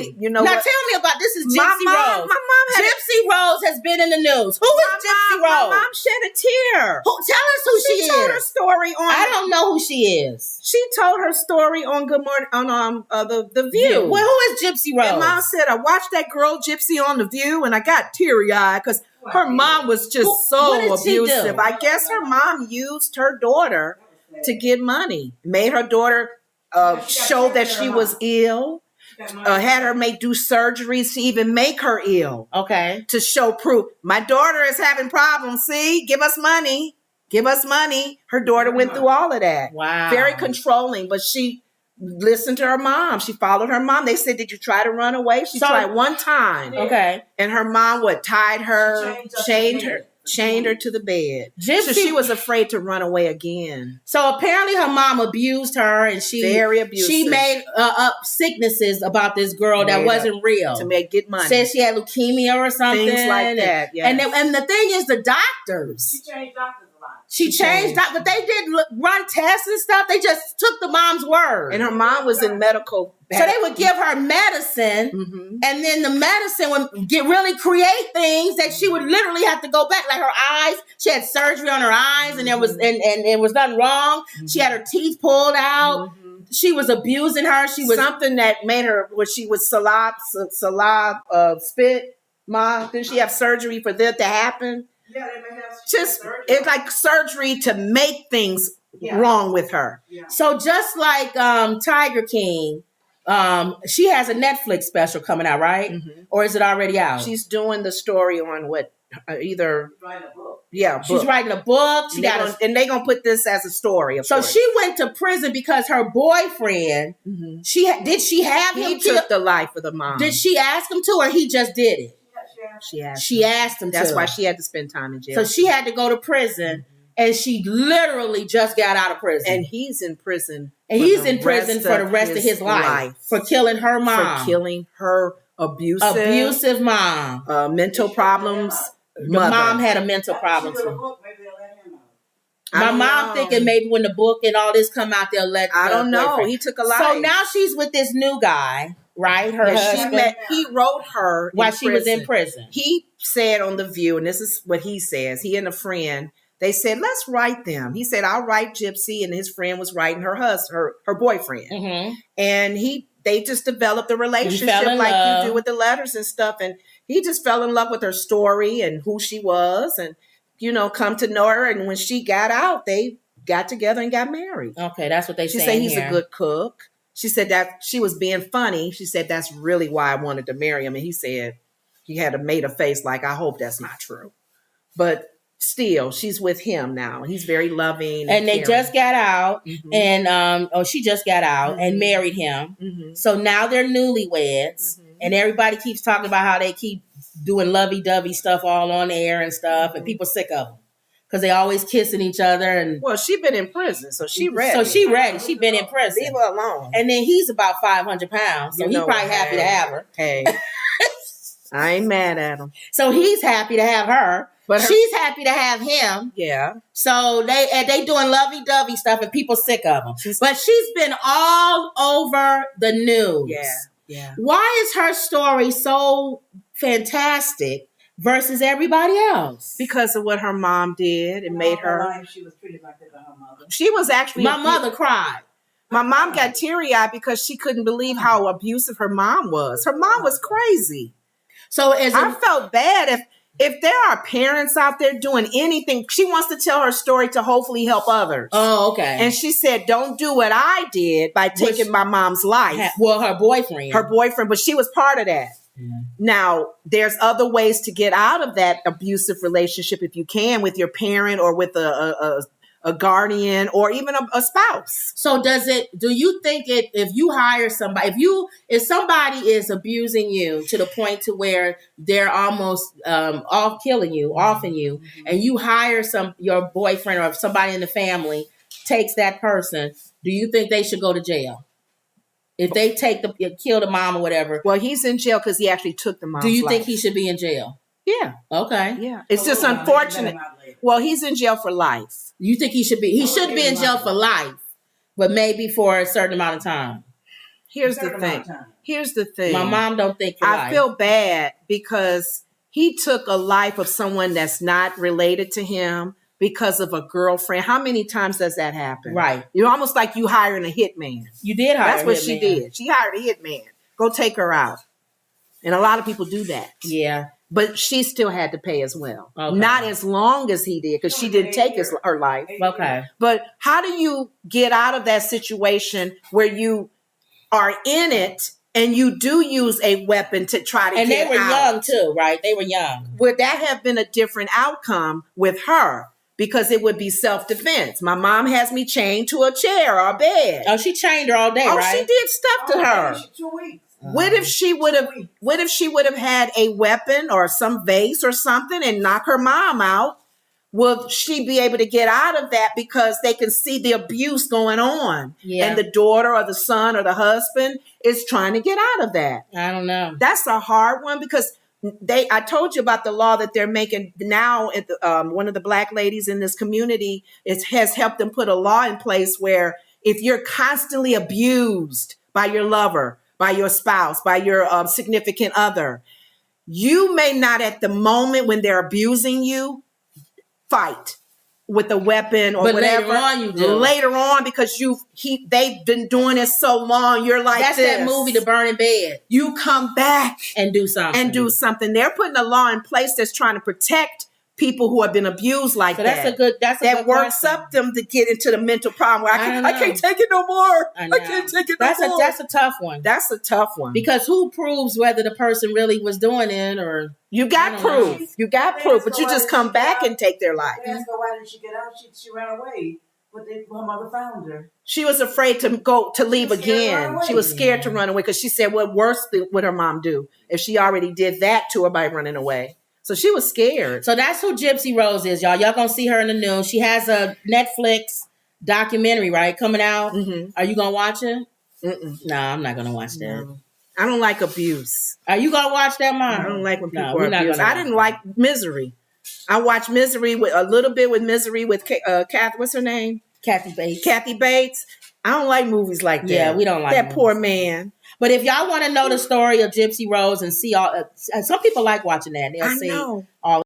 Really? You know now what? tell me about this. Is Gypsy My Rose? mom had Gypsy Rose has been in the news. Who is Gypsy Rose? My mom shed a tear. Tell us who she is. She told her story on. I don't know who she is. She told her story on Good Morning on the View. Well, who is Gypsy Rose? And Mom said, I watched that girl Gypsy on the View, and I got teary eyed because her mom was just so abusive. I guess her mom used her daughter to get money. Made her daughter show that she was ill. Had her do surgeries to even make her ill. Okay. To show proof. My daughter is having problems. See, give us money. Give us money. Her daughter went through all of that. Wow. Very controlling, but she listened to her mom. She followed her mom. They said, did you try to run away? She tried one time. Okay. And her mom tied her, chained her to the bed. So she was afraid to run away again. So apparently her mom abused her, and very abusive. She made up sicknesses about this girl that wasn't real to get money. Said she had leukemia or something, things like that. Yes. And the thing is, the doctors. She changed doctors a lot. She changed, but they didn't run tests and stuff. They just took the mom's word. And her mom was in medical. So they would give her medicine, and then the medicine would really create things that she would literally have to go back. Like her eyes, she had surgery on her eyes, and there was and there was nothing wrong. She had her teeth pulled out. She was abusing her. She was something that made her when she was spit. Ma, didn't she have surgery for that to happen? Yeah, they may have It's like surgery to make things wrong with her. Yeah. So just like Tiger King, she has a Netflix special coming out, right? Or is it already out? She's doing the story on either writing a book. Yeah, she's writing a book. And they're gonna put this as a story. So she went to prison because her boyfriend. Did she have him? He took the life of the mom. Did she ask him to, or he just did it? She asked him. That's why she had to spend time in jail. So she had to go to prison, and she literally just got out of prison. And he's in prison. And he's in prison for the rest of his life for killing her mom. For killing her abusive mom. Mental problems. The mom had a mental problem too. My mom thinking maybe when the book and all this come out, they'll let. I don't know. Boyfriend. He took a life. So now she's with this new guy, right? Her husband. He wrote her while she was in prison. He said on The View, and this is what he says. He and a friend, they said, let's write them. He said, I'll write Gypsy, and his friend was writing her husband, her boyfriend. And they just developed a relationship like you do with the letters and stuff. And he just fell in love with her story and who she was, and come to know her. And when she got out, they got together and got married. Okay, that's what She said he's a good cook. She said that she was being funny. She said that's really why I wanted to marry him. And he said he had made a face like, I hope that's not true. But still, she's with him now. He's very loving. And they just got out, and she just got out and married him. So now they're newlyweds, and everybody keeps talking about how they keep doing lovey-dovey stuff all on air and stuff, and people sick of them because they always kissing each other. And well, she been in prison, so she ready. She been in prison. Leave her alone. And then he's about 500 pounds, so he's probably happy to have her. Hey, I ain't mad at him. So he's happy to have her. But she's happy to have him. Yeah. So they doing lovey-dovey stuff, and people sick of them. But she's been all over the news. Yeah. Why is her story so fantastic versus everybody else? Because of what her mom did. It made her. Life, she was treated like that by her mother. She was actually. My mother cried. My mom got teary-eyed because she couldn't believe how abusive her mom was. Her mom was crazy. So I felt bad if there are parents out there doing anything. She wants to tell her story to hopefully help others. Oh, okay. And she said, don't do what I did by taking my mom's life. Well, her boyfriend. But she was part of that. Yeah. Now, there's other ways to get out of that abusive relationship if you can, with your parent or with a guardian or even a spouse. So do you think if you hire somebody, if somebody is abusing you to the point to where they're almost offing you, and you hire your boyfriend or somebody in the family takes that person, do you think they should go to jail? If they kill the mom or whatever. Well, he's in jail because he actually took the mom's life. Do you think he should be in jail? Yeah. Okay. Yeah. It's just unfortunate. Well, he's in jail for life. You think he should be? He should be in jail for life, but maybe for a certain amount of time. Here's the thing. Here's the thing. My mom don't think you're I feel bad because he took a life of someone that's not related to him because of a girlfriend. How many times does that happen? Right. You're almost like you hiring a hitman. You did hire That's what she did. She hired a hitman. Go take her out. And a lot of people do that. Yeah. But she still had to pay as well. Okay. Not as long as he did, because she didn't take her life. Okay. But how do you get out of that situation where you are in it and you do use a weapon to try to get out? And they were young too, right? They were young. Would that have been a different outcome with her? Because it would be self-defense. My mom has me chained to a chair or a bed. Oh, she chained her all day, right? Oh, she did stuff to her. 2 weeks. What if she would have had a weapon or some vase or something and knock her mom out? Will she be able to get out of that because they can see the abuse going on? Yeah. And the daughter or the son or the husband is trying to get out of that. I don't know. That's a hard one because I told you about the law that they're making now. At one of the Black ladies in this community has helped them put a law in place where if you're constantly abused by your lover, by your spouse, by your significant other, you may not at the moment when they're abusing you fight with a weapon or whatever. Later on you do. Later on, because they've been doing it so long, you're like that's this. That movie, The Burning Bed. You come back and do something. They're putting a law in place that's trying to protect people who have been abused like so that. That works question. Up them to get into the mental problem where I can't take it no more. I can't take it no more. That's a tough one. That's a tough one. Because who proves whether the person really was doing it or you got proof. You got proof, but you just come back and take their life. Ask her why didn't she get out? She ran away. But her mother found her. She was afraid to leave again. She was scared to run away because she said, what worse would her mom do if she already did that to her by running away? So she was scared. So that's who Gypsy Rose is, y'all. Y'all gonna see her in the news. She has a Netflix documentary, right, coming out. Mm-hmm. Are you gonna watch it? No, I'm not gonna watch that. No. I don't like abuse. Are you gonna watch that, Mom? I don't like when people are abused. I didn't like Misery. I watched Misery with a little bit with Misery with Kathy. What's her name? Kathy Bates. Kathy Bates. I don't like movies like that. Yeah, we don't like that movies. Poor man. But if y'all want to know the story of Gypsy Rose and see all, some people like watching that. They'll see all